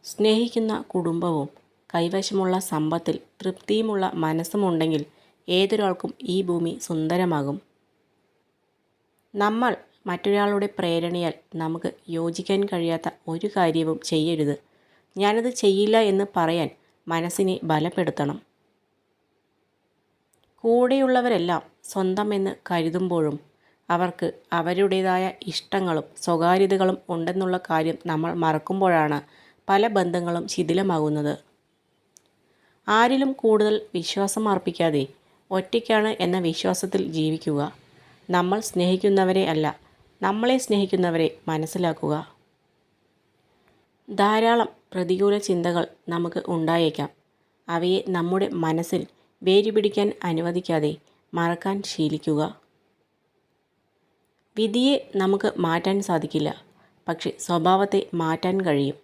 സ്നേഹിക്കുന്ന കുടുംബവും കൈവശമുള്ള സമ്പത്തിൽ തൃപ്തിയുമുള്ള മനസ്സുമുണ്ടെങ്കിൽ ഏതൊരാൾക്കും ഈ ഭൂമി സുന്ദരമാകും. നമ്മൾ മറ്റൊരാളുടെ പ്രേരണയാൽ നമുക്ക് യോജിക്കാൻ കഴിയാത്ത ഒരു കാര്യവും ചെയ്യരുത്. ഞാനത് ചെയ്യില്ല എന്ന് പറയാൻ മനസ്സിനെ ബലപ്പെടുത്തണം. കൂടെയുള്ളവരെല്ലാം സ്വന്തമെന്ന് കരുതുമ്പോഴും അവർക്ക് അവരുടേതായ ഇഷ്ടങ്ങളും സ്വകാര്യതകളും ഉണ്ടെന്നുള്ള കാര്യം നമ്മൾ മറക്കുമ്പോഴാണ് പല ബന്ധങ്ങളും ശിഥിലമാകുന്നത്. ആരിലും കൂടുതൽ വിശ്വാസം അർപ്പിക്കാതെ ഒറ്റയ്ക്കാണ് എന്ന വിശ്വാസത്തിൽ ജീവിക്കുക. നമ്മൾ സ്നേഹിക്കുന്നവരെ അല്ല, നമ്മളെ സ്നേഹിക്കുന്നവരെ മനസ്സിലാക്കുക. ധാരാളം പ്രതികൂല ചിന്തകൾ നമുക്ക് ഉണ്ടായേക്കാം. അവയെ നമ്മുടെ മനസ്സിൽ വേരുപിടിക്കാൻ അനുവദിക്കാതെ മറക്കാൻ ശീലിക്കുക. വിധിയെ നമുക്ക് മാറ്റാൻ സാധിക്കില്ല, പക്ഷെ സ്വഭാവത്തെ മാറ്റാൻ കഴിയും.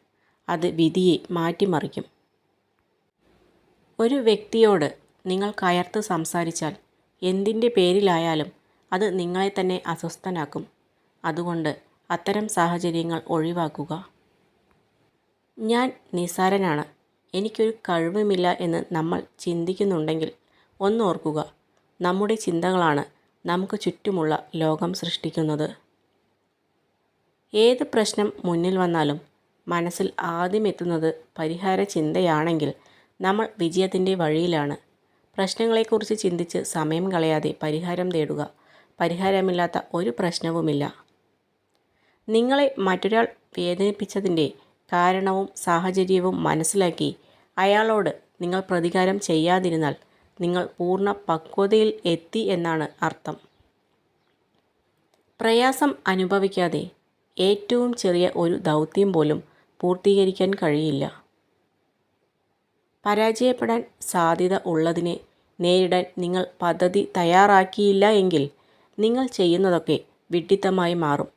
അത് വിധിയെ മാറ്റിമറിക്കും. ഒരു വ്യക്തിയോട് നിങ്ങൾ കയർത്ത് സംസാരിച്ചാൽ എന്തിൻ്റെ പേരിലായാലും അത് നിങ്ങളെ തന്നെ അസ്വസ്ഥനാക്കും. അതുകൊണ്ട് അത്തരം സാഹചര്യങ്ങൾ ഒഴിവാക്കുക. ഞാൻ നിസ്സാരനാണ്, എനിക്കൊരു കഴിവുമില്ല എന്ന് നമ്മൾ ചിന്തിക്കുന്നുണ്ടെങ്കിൽ ഒന്നോർക്കുക, നമ്മുടെ ചിന്തകളാണ് നമുക്ക് ചുറ്റുമുള്ള ലോകം സൃഷ്ടിക്കുന്നത്. ഏത് പ്രശ്നം മുന്നിൽ വന്നാലും മനസ്സിൽ ആദ്യം എത്തുന്നത് പരിഹാര ചിന്തയാണെങ്കിൽ നമ്മൾ വിജയത്തിൻ്റെ വഴിയിലാണ്. പ്രശ്നങ്ങളെക്കുറിച്ച് ചിന്തിച്ച് സമയം കളയാതെ പരിഹാരം തേടുക. പരിഹാരമില്ലാത്ത ഒരു പ്രശ്നവുമില്ല. നിങ്ങളെ മറ്റൊരാൾ വേദനിപ്പിച്ചതിൻ്റെ കാരണവും സാഹചര്യവും മനസ്സിലാക്കി അയാളോട് നിങ്ങൾ പ്രതികാരം ചെയ്യാതിരുന്നാൽ നിങ്ങൾ പൂർണ്ണ പക്വതയിൽ എത്തി എന്നാണ് അർത്ഥം. പ്രയാസം അനുഭവിക്കാതെ ഏറ്റവും ചെറിയ ഒരു ദൗത്യം പോലും പൂർത്തീകരിക്കാൻ കഴിയില്ല. പരാജയപ്പെടാൻ സാധ്യത ഉള്ളതിനെ നേരിടാൻ നിങ്ങൾ പദ്ധതി തയ്യാറാക്കിയില്ല എങ്കിൽ നിങ്ങൾ ചെയ്യുന്നതൊക്കെ വിഡ്ഢിത്തമായി മാറും.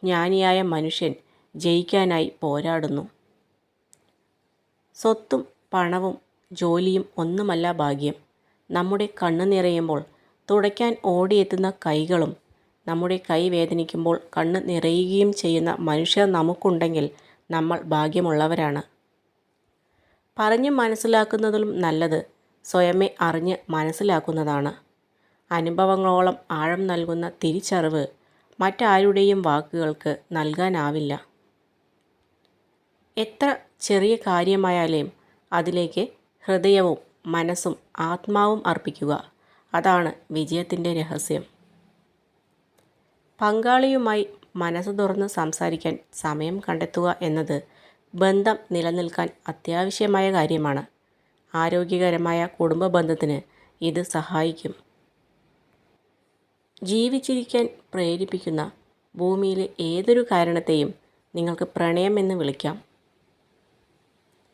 ജ്ഞാനിയായ മനുഷ്യൻ ജയിക്കാനായി പോരാടുന്നു. സ്വത്തും പണവും ജോലിയും ഒന്നുമല്ല ഭാഗ്യം. നമ്മുടെ കണ്ണ് നിറയുമ്പോൾ തുടയ്ക്കാൻ ഓടിയെത്തുന്ന കൈകളും നമ്മുടെ കൈ വേദനിക്കുമ്പോൾ കണ്ണ് നിറയുകയും ചെയ്യുന്ന മനുഷ്യർ നമുക്കുണ്ടെങ്കിൽ നമ്മൾ ഭാഗ്യമുള്ളവരാണ്. പറഞ്ഞു മനസ്സിലാക്കുന്നതിലും നല്ലത് സ്വയമേ അറിഞ്ഞ് മനസ്സിലാക്കുന്നതാണ്. അനുഭവങ്ങളോളം ആഴം നൽകുന്ന തിരിച്ചറിവ് മറ്റാരുടെയും വാക്കുകൾക്ക് നൽകാനാവില്ല. എത്ര ചെറിയ കാര്യമായാലും അതിലേക്ക് ഹൃദയവും മനസ്സും ആത്മാവും അർപ്പിക്കുക. അതാണ് വിജയത്തിൻ്റെ രഹസ്യം. പങ്കാളിയുമായി മനസ്സ് തുറന്ന് സംസാരിക്കാൻ സമയം കണ്ടെത്തുക എന്നത് ബന്ധം നിലനിൽക്കാൻ അത്യാവശ്യമായ കാര്യമാണ്. ആരോഗ്യകരമായ കുടുംബ ബന്ധത്തിന് ഇത് സഹായിക്കും. ജീവിച്ചിരിക്കാൻ പ്രേരിപ്പിക്കുന്ന ഭൂമിയിലെ ഏതൊരു കാരണത്തെയും നിങ്ങൾക്ക് പ്രണയമെന്ന് വിളിക്കാം.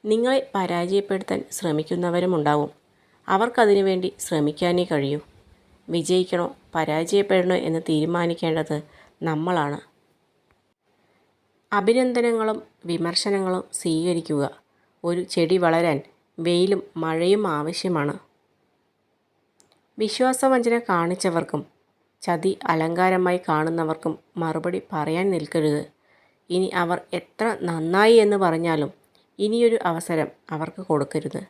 നിങ്ങളെ പരാജയപ്പെടുത്താൻ ശ്രമിക്കുന്നവരുമുണ്ടാവും. അവർക്കതിനു വേണ്ടി ശ്രമിക്കാനേ കഴിയൂ. വിജയിക്കണോ പരാജയപ്പെടണോ എന്ന് തീരുമാനിക്കേണ്ടത് നമ്മളാണ്. അഭിനന്ദനങ്ങളും വിമർശനങ്ങളും സ്വീകരിക്കുക. ഒരു ചെടി വളരാൻ വെയിലും മഴയും ആവശ്യമാണ്. വിശ്വാസവഞ്ചന കാണിച്ചവർക്കും ചതി അലങ്കാരമായി കാണുന്നവർക്കും മറുപടി പറയാൻ നിൽക്കരുത്. ഇനി അവർ എത്ര നന്നായി എന്ന് പറഞ്ഞാലും ഇനിയൊരു അവസരം അവർക്ക് കൊടുക്കരുത്.